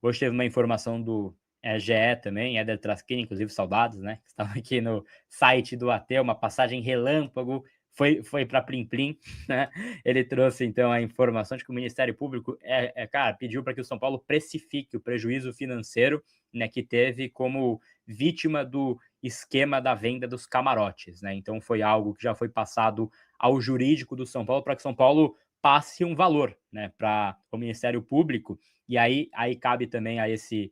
Hoje teve uma informação do GE também, Éder Traskini, inclusive saudades, né? Estava aqui no site do AT, uma passagem relâmpago, foi para Plim Plim, né? Ele trouxe então a informação de que o Ministério Público cara, pediu para que o São Paulo precifique o prejuízo financeiro, né, que teve como vítima do esquema da venda dos camarotes, né? Então foi algo que já foi passado ao jurídico do São Paulo para que São Paulo passe um valor, né, para o Ministério Público. E aí cabe também a esse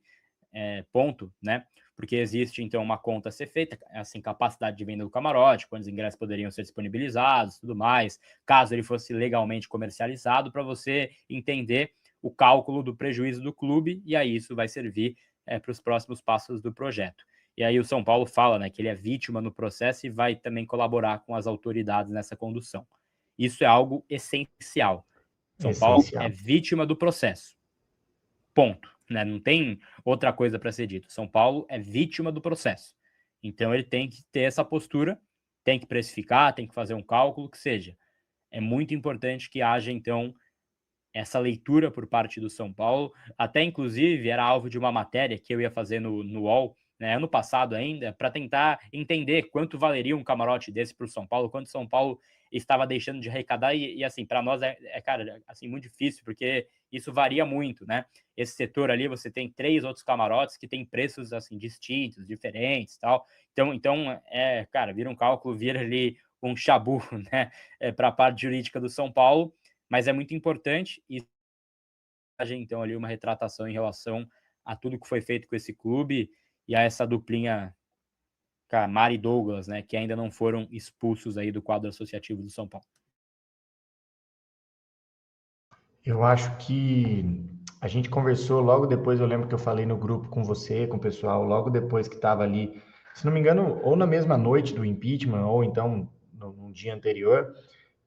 ponto, né? Porque existe, então, uma conta a ser feita, assim, capacidade de venda do camarote, quantos ingressos poderiam ser disponibilizados, tudo mais, caso ele fosse legalmente comercializado, para você entender o cálculo do prejuízo do clube, e aí isso vai servir para os próximos passos do projeto. E aí o São Paulo fala, né, que ele é vítima no processo e vai também colaborar com as autoridades nessa condução. Isso é algo essencial. São Paulo é vítima do processo. Ponto. Né? Não tem outra coisa para ser dito. São Paulo é vítima do processo. Então ele tem que ter essa postura, tem que precificar, tem que fazer um cálculo, que seja. É muito importante que haja, então, essa leitura por parte do São Paulo. Até, inclusive, era alvo de uma matéria que eu ia fazer no UOL, né, ano passado ainda, para tentar entender quanto valeria um camarote desse para o São Paulo, quanto São Paulo estava deixando de arrecadar, e assim, para nós cara, assim, muito difícil, porque isso varia muito, né? Esse setor ali, você tem 3 outros camarotes que têm preços, assim, distintos, diferentes, tal. Então cara, vira um cálculo, vira ali um chabu, né, para a parte jurídica do São Paulo, mas é muito importante e então ali uma retratação em relação a tudo que foi feito com esse clube e a essa duplinha Camara e Douglas, né, que ainda não foram expulsos aí do quadro associativo do São Paulo. Eu acho que a gente conversou logo depois, eu lembro que eu falei no grupo com você, com o pessoal, logo depois que estava ali, se não me engano, ou na mesma noite do impeachment, ou então no dia anterior,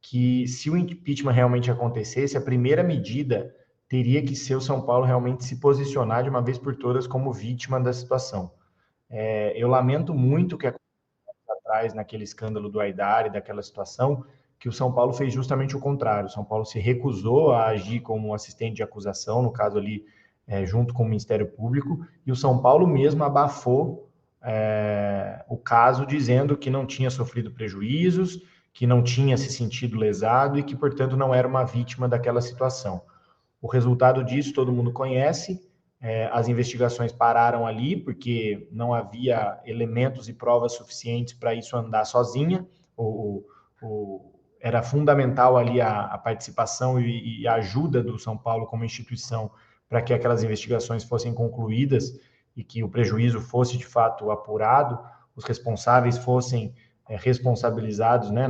que se o impeachment realmente acontecesse, a primeira medida teria que ser o São Paulo realmente se posicionar de uma vez por todas como vítima da situação. Eu lamento muito que aconteceu atrás naquele escândalo do Aidar e daquela situação, que o São Paulo fez justamente o contrário. O São Paulo se recusou a agir como assistente de acusação, no caso ali, junto com o Ministério Público, e o São Paulo mesmo abafou o caso, dizendo que não tinha sofrido prejuízos, que não tinha se sentido lesado e que, portanto, não era uma vítima daquela situação. O resultado disso todo mundo conhece. As investigações pararam ali porque não havia elementos e provas suficientes para isso andar sozinha. Era fundamental ali a participação e a ajuda do São Paulo como instituição para que aquelas investigações fossem concluídas e que o prejuízo fosse de fato apurado, os responsáveis fossem responsabilizados, né,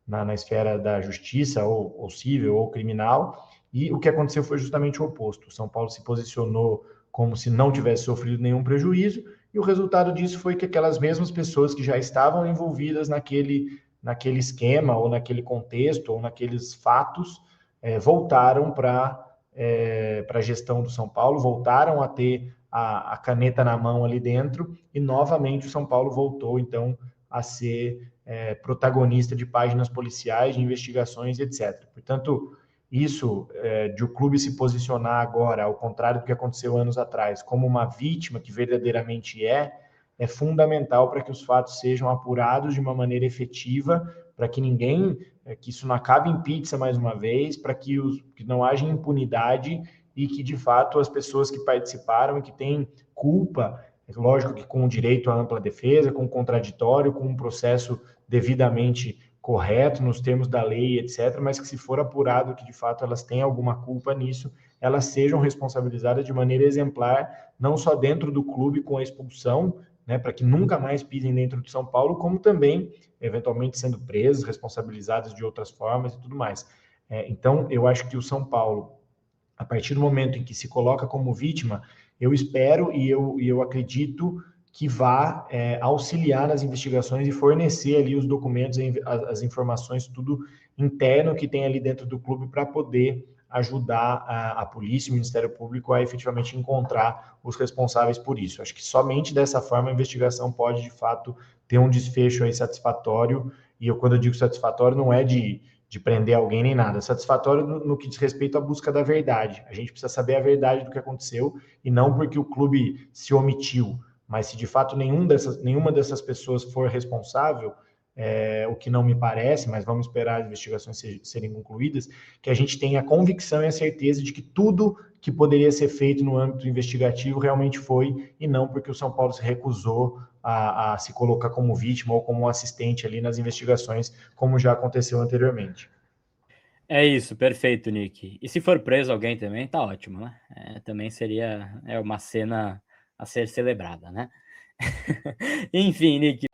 na esfera da justiça, ou civil ou criminal. E o que aconteceu foi justamente o oposto. O São Paulo se posicionou como se não tivesse sofrido nenhum prejuízo, e o resultado disso foi que aquelas mesmas pessoas que já estavam envolvidas naquele esquema, ou naquele contexto, ou naqueles fatos, voltaram para a gestão do São Paulo, voltaram a ter a caneta na mão ali dentro, e novamente o São Paulo voltou, então, a ser protagonista de páginas policiais, de investigações, etc. Portanto, isso de o clube se posicionar agora, ao contrário do que aconteceu anos atrás, como uma vítima que verdadeiramente é fundamental para que os fatos sejam apurados de uma maneira efetiva, para que ninguém, que isso não acabe em pizza mais uma vez, para que não haja impunidade e que, de fato, as pessoas que participaram e que têm culpa, lógico que com o direito à ampla defesa, com o contraditório, com um processo devidamente correto, nos termos da lei, etc., mas que, se for apurado que de fato elas têm alguma culpa nisso, elas sejam responsabilizadas de maneira exemplar, não só dentro do clube com a expulsão, né, para que nunca mais pisem dentro de São Paulo, como também, eventualmente, sendo presas, responsabilizadas de outras formas e tudo mais. Então, eu acho que o São Paulo, a partir do momento em que se coloca como vítima, eu espero e eu acredito que vá auxiliar nas investigações e fornecer ali os documentos, as informações, tudo interno que tem ali dentro do clube, para poder ajudar a polícia e o Ministério Público a efetivamente encontrar os responsáveis por isso. Acho que somente dessa forma a investigação pode, de fato, ter um desfecho aí satisfatório, e quando eu digo satisfatório, não é de de prender alguém nem nada. Satisfatório no que diz respeito à busca da verdade. A gente precisa saber a verdade do que aconteceu e não porque o clube se omitiu. Mas se de fato nenhuma dessas pessoas for responsável, o que não me parece, mas vamos esperar as investigações serem concluídas, que a gente tenha a convicção e a certeza de que tudo que poderia ser feito no âmbito investigativo realmente foi, e não porque o São Paulo se recusou a se colocar como vítima ou como assistente ali nas investigações, como já aconteceu anteriormente. É isso, perfeito, Nick. E se for preso alguém também, tá ótimo, né? Também seria uma cena a ser celebrada, né? Enfim, Nick,